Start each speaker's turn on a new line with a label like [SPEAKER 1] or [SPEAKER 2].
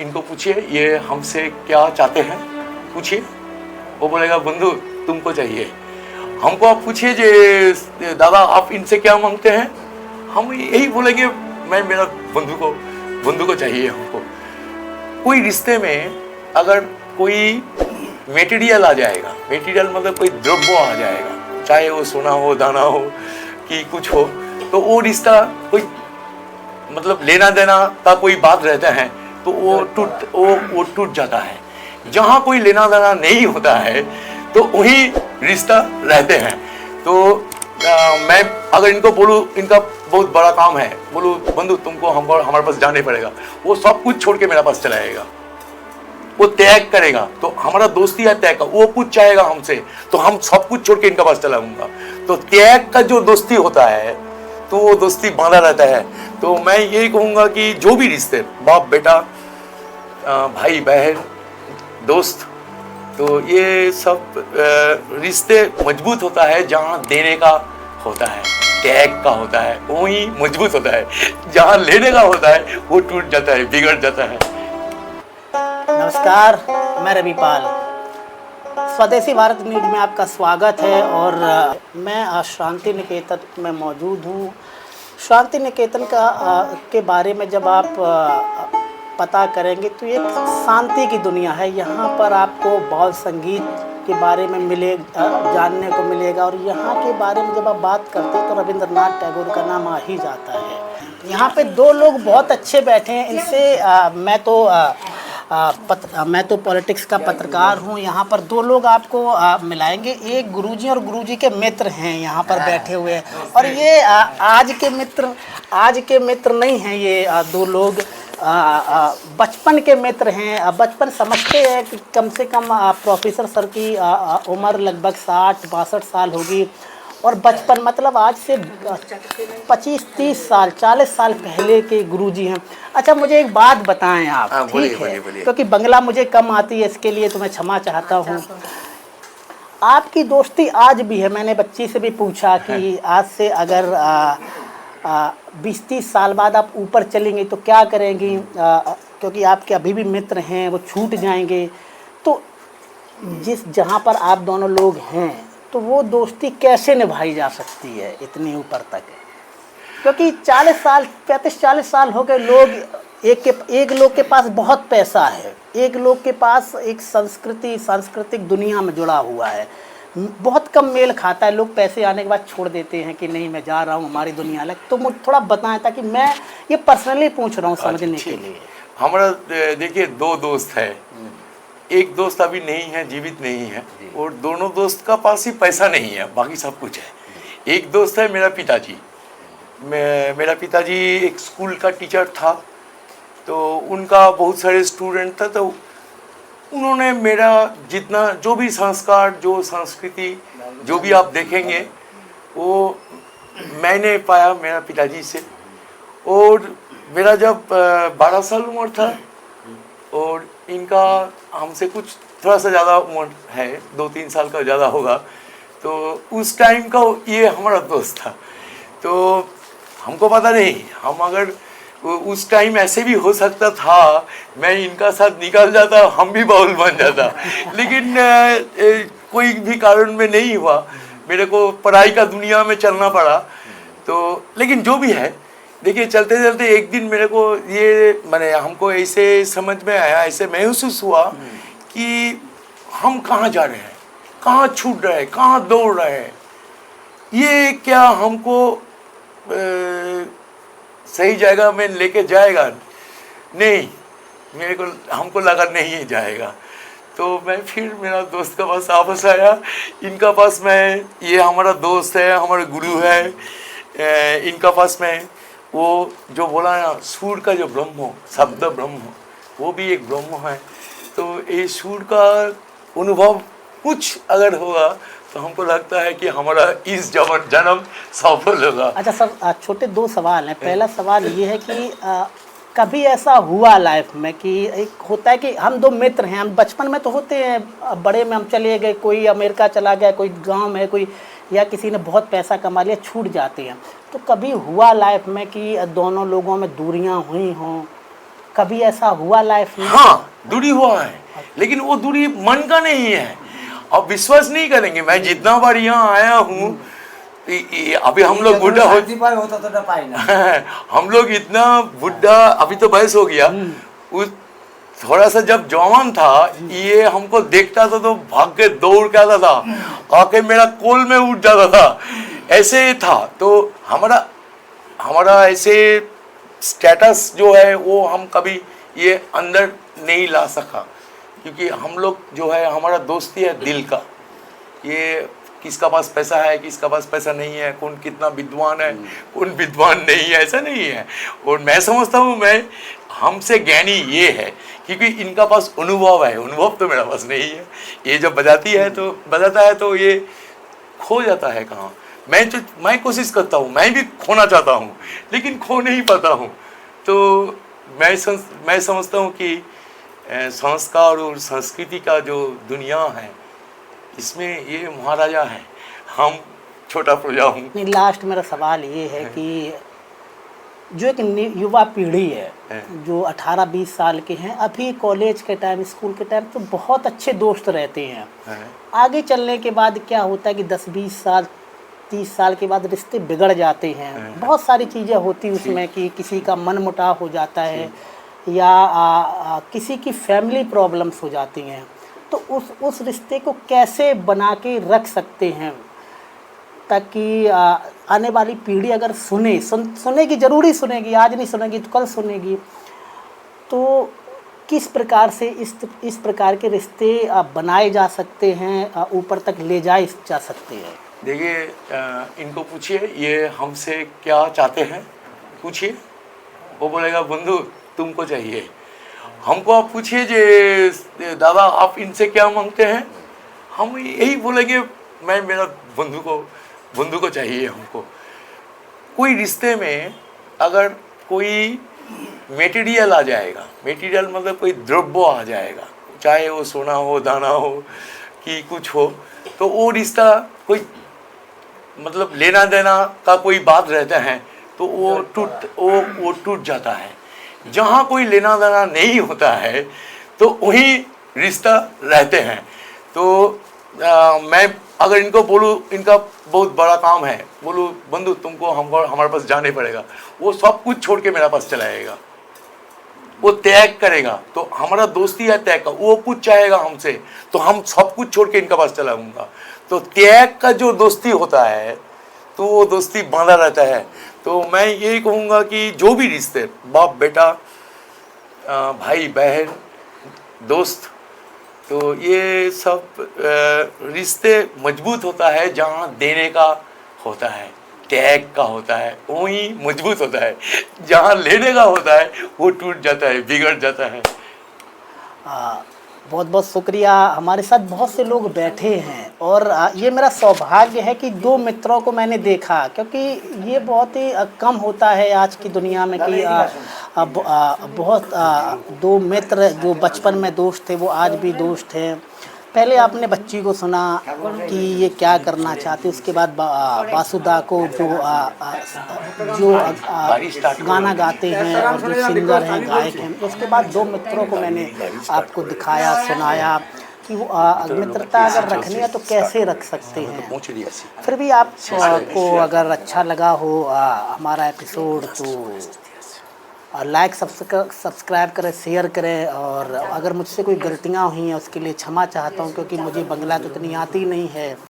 [SPEAKER 1] इनको पूछिए ये हमसे क्या चाहते हैं, पूछिए। वो बोलेगा बंधु तुमको चाहिए। हमको आप पूछिए जे दादा आप इनसे क्या मांगते हैं, हम यही बोलेंगे मैं मेरा बंधु को चाहिए हमको। कोई रिश्ते में अगर कोई मेटीरियल आ जाएगा, मेटीरियल मतलब कोई द्रव्य आ जाएगा, चाहे वो सोना हो, दाना हो कि कुछ हो, तो वो रिश्ता कोई मतलब लेना देना का कोई बात रहता है तो वो टूट जाता है। जहाँ कोई लेना देना नहीं होता है तो वही रिश्ता रहते हैं। तो मैं अगर इनको बोलूँ इनका बहुत बड़ा काम है, बोलूँ बंधु तुमको हमारे पास जाने पड़ेगा, वो सब कुछ छोड़ के मेरे पास चला आएगा, वो त्याग करेगा। तो हमारा दोस्ती है त्याग का, वो कुछ चाहेगा हमसे तो हम सब कुछ छोड़ के इनका पास चलाऊंगा। तो त्याग का जो दोस्ती होता है तो वो दोस्ती बांधा रहता है। तो मैं यही कहूँगा कि जो भी रिश्ते बाप बेटा, भाई बहन, दोस्त, तो ये सब रिश्ते मजबूत होता है जहाँ देने का होता है, त्याग का होता है, वही मजबूत होता है। जहाँ लेने का होता है वो टूट जाता है, बिगड़ जाता है।
[SPEAKER 2] नमस्कार, मैं रविपाल, स्वदेशी भारत न्यूज में आपका स्वागत है। और मैं शांति निकेतन में मौजूद हूँ। शांति निकेतन के बारे में जब आप पता करेंगे तो ये शांति की दुनिया है। यहाँ पर आपको बाउल संगीत के बारे में जानने को मिलेगा। और यहाँ के बारे में जब आप बात करते हैं तो रविंद्रनाथ टैगोर का नाम आ ही जाता है। यहाँ पे दो लोग बहुत अच्छे बैठे हैं। इनसे मैं तो पॉलिटिक्स का पत्रकार हूँ। यहाँ पर दो लोग आपको मिलाएंगे, एक गुरुजी और गुरुजी के मित्र हैं यहाँ पर बैठे हुए हैं। और ये आज के मित्र नहीं हैं, ये दो लोग बचपन के मित्र हैं। बचपन समझते हैं कि कम से कम प्रोफेसर सर की उम्र लगभग 60-62 साल होगी। और बचपन मतलब आज से 25-30 साल 40 साल पहले के गुरुजी हैं। अच्छा मुझे एक बात बताएं आप, ठीक है, क्योंकि बंगला मुझे कम आती है, इसके लिए तो मैं क्षमा चाहता हूँ। आपकी दोस्ती आज भी है? मैंने बच्ची से भी पूछा कि आज से अगर 20-30 साल बाद आप ऊपर चलेंगे तो क्या करेंगी, क्योंकि आपके अभी भी मित्र हैं, वो छूट जाएंगे। तो जहाँ पर आप दोनों लोग हैं तो वो दोस्ती कैसे निभाई जा सकती है इतनी ऊपर तक? क्योंकि 35-40 साल हो गए, लोग एक लोग के पास बहुत पैसा है, एक लोग के पास एक सांस्कृतिक दुनिया में जुड़ा हुआ है, बहुत कम मेल खाता है। लोग पैसे आने के बाद छोड़ देते हैं कि नहीं मैं जा रहा हूँ, हमारी दुनिया अलग। तो मुझे थोड़ा बताएं ताकि मैं ये पर्सनली पूछ रहा हूँ समझने के लिए।
[SPEAKER 1] हमारा देखिए दो दोस्त है, एक दोस्त अभी नहीं है, जीवित नहीं है, और दोनों दोस्त का पास ही पैसा नहीं है, बाकी सब कुछ है। एक दोस्त है मेरा पिताजी। मेरा पिताजी एक स्कूल का टीचर था, तो उनका बहुत सारे स्टूडेंट था, तो उन्होंने मेरा जितना जो भी संस्कार, जो संस्कृति, जो भी आप देखेंगे वो मैंने पाया मेरा पिताजी से। और मेरा जब 12 साल उम्र था और इनका हमसे कुछ थोड़ा सा ज़्यादा उम्र है, 2-3 साल का ज़्यादा होगा, तो उस टाइम का ये हमारा दोस्त था। तो हमको पता नहीं, हम अगर उस टाइम ऐसे भी हो सकता था, मैं इनका साथ निकल जाता, हम भी बाउल बन जाता, लेकिन कोई भी कारण में नहीं हुआ, मेरे को पढ़ाई का दुनिया में चलना पड़ा। तो लेकिन जो भी है, देखिए चलते चलते एक दिन मेरे को ये मैंने हमको ऐसे समझ में आया, ऐसे महसूस हुआ कि हम कहाँ जा रहे हैं, कहाँ छूट रहे हैं, कहाँ दौड़ रहे हैं, ये क्या हमको सही जगह में लेके जाएगा? नहीं, हमको लगा नहीं जाएगा। तो मैं फिर मेरा दोस्त का पास वापस आया, इनका पास मैं, ये हमारा दोस्त है, हमारा गुरु है, इनका पास मैं वो जो बोला ना सूर का जो ब्रह्म हो, शब्द ब्रह्म हो, वो भी एक ब्रह्म है। तो ये सूर का अनुभव कुछ अगर होगा तो हमको लगता है कि हमारा इस जन्म सफल होगा।
[SPEAKER 2] अच्छा सर, छोटे दो सवाल हैं। पहला सवाल ये है कि कभी ऐसा हुआ लाइफ में कि एक होता है कि हम दो मित्र हैं, हम बचपन में तो होते हैं, बड़े में हम चले गए, कोई अमेरिका चला गया, कोई गांव में, कोई या किसी ने बहुत पैसा कमा लिया, छूट जाते हैं। तो कभी हुआ लाइफ में कि दोनों लोगों में दूरियां हुई हों, कभी ऐसा हुआ लाइफ में?
[SPEAKER 1] हाँ, दूरी हुआ है, लेकिन वो दूरी मन का नहीं है। अब विश्वास नहीं करेंगे, मैं जितना बार यहाँ आया हूँ, अभी हम लोग बुढ़ा होता तो ना पाए ना हम लोग इतना बुढ़ा, अभी तो बयस हो गया, उस थोड़ा सा जब जवान था, ये हमको देखता था तो भाग के दौड़ के आता था, आके मेरा कोल में उठ जाता था, ऐसे था। तो हमारा ऐसे स्टेटस जो है वो हम कभी ये अंदर नहीं ला सका, क्योंकि हम लोग जो है, हमारा दोस्ती है दिल का। ये किसका पास पैसा है, किसका पास पैसा नहीं है, कौन कितना विद्वान है, कौन विद्वान नहीं है, ऐसा नहीं है। और मैं समझता हूँ, मैं हमसे ज्ञानी ये है क्योंकि इनका पास अनुभव है, अनुभव तो मेरा पास नहीं है। ये जब बजाता है तो ये खो जाता है कहाँ। मैं कोशिश करता हूँ, मैं भी खोना चाहता हूँ, लेकिन खो नहीं पाता हूँ। तो मैं समझता हूँ कि संस्कार और संस्कृति का जो दुनिया है, इसमें ये महाराजा है, हम छोटा प्रजा हूँ।
[SPEAKER 2] नहीं, लास्ट मेरा सवाल ये है कि जो एक युवा पीढ़ी है, जो 18-20 साल के हैं, अभी कॉलेज के टाइम, स्कूल के टाइम तो बहुत अच्छे दोस्त रहते हैं, आगे चलने के बाद क्या होता है कि 10-20 साल 30 साल के बाद रिश्ते बिगड़ जाते हैं। बहुत सारी चीज़ें होती उसमें कि किसी का मन मुटाव हो जाता है या किसी की फैमिली प्रॉब्लम्स हो जाती हैं। तो उस रिश्ते को कैसे बना के रख सकते हैं ताकि आने वाली पीढ़ी अगर सुनेगी, ज़रूरी सुनेगी, आज नहीं सुनेगी तो कल सुनेगी, तो किस प्रकार से इस प्रकार के रिश्ते बनाए जा सकते हैं, ऊपर तक ले जाए जा सकते हैं?
[SPEAKER 1] देखिए, इनको पूछिए ये हमसे क्या चाहते हैं, पूछिए, वो बोलेगा बंधु तुमको चाहिए। हमको आप पूछिए जे दादा आप इनसे क्या मांगते हैं, हम यही बोलेंगे मैं मेरा बंधु को चाहिए। हमको कोई रिश्ते में अगर कोई मटेरियल आ जाएगा, मटेरियल मतलब कोई द्रव्य आ जाएगा, चाहे वो सोना हो, दाना हो कि कुछ हो, तो वो रिश्ता कोई मतलब लेना देना का कोई बात रहता है तो वो टूट जाता है। जहाँ कोई लेना देना नहीं होता है तो वही रिश्ता रहते हैं। तो मैं अगर इनको बोलूँ इनका बहुत बड़ा काम है, बोलूँ बंधु तुमको हमारे पास जाने पड़ेगा, वो सब कुछ छोड़ के मेरे पास चला आएगा, वो त्याग करेगा। तो हमारा दोस्ती है त्याग का, वो कुछ चाहेगा हमसे तो हम सब कुछ छोड़ के इनका पास चला आऊँगा। तो त्याग का जो दोस्ती होता है तो वो दोस्ती बांधा रहता है। तो मैं यही कहूँगा कि जो भी रिश्ते, बाप बेटा, भाई बहन, दोस्त, तो ये सब रिश्ते मजबूत होता है जहाँ देने का होता है, त्याग का होता है, वही मजबूत होता है। जहाँ लेने का होता है वो टूट जाता है, बिगड़ जाता है।
[SPEAKER 2] बहुत बहुत शुक्रिया। हमारे साथ बहुत से लोग बैठे हैं और ये मेरा सौभाग्य है कि दो मित्रों को मैंने देखा, क्योंकि ये बहुत ही कम होता है आज की दुनिया में कि बहुत दो मित्र जो बचपन में दोस्त थे वो आज भी दोस्त हैं। पहले आपने बच्ची को सुना कि ये क्या करना चाहते, उसके बाद वासुदा को जो गाना गाते हैं और जो सिंगर हैं, गायक हैं, उसके बाद दो मित्रों को मैंने आपको दिखाया, सुनाया कि वो मित्रता अगर रखनी है तो कैसे रख सकते हैं। फिर भी आपको अगर अच्छा लगा हो हमारा एपिसोड तो लाइक सब्सक्राइब करें, शेयर करें। और अगर मुझसे कोई गलतियाँ हुई हैं उसके लिए क्षमा चाहता हूँ, क्योंकि मुझे बंगला तो इतनी आती नहीं है।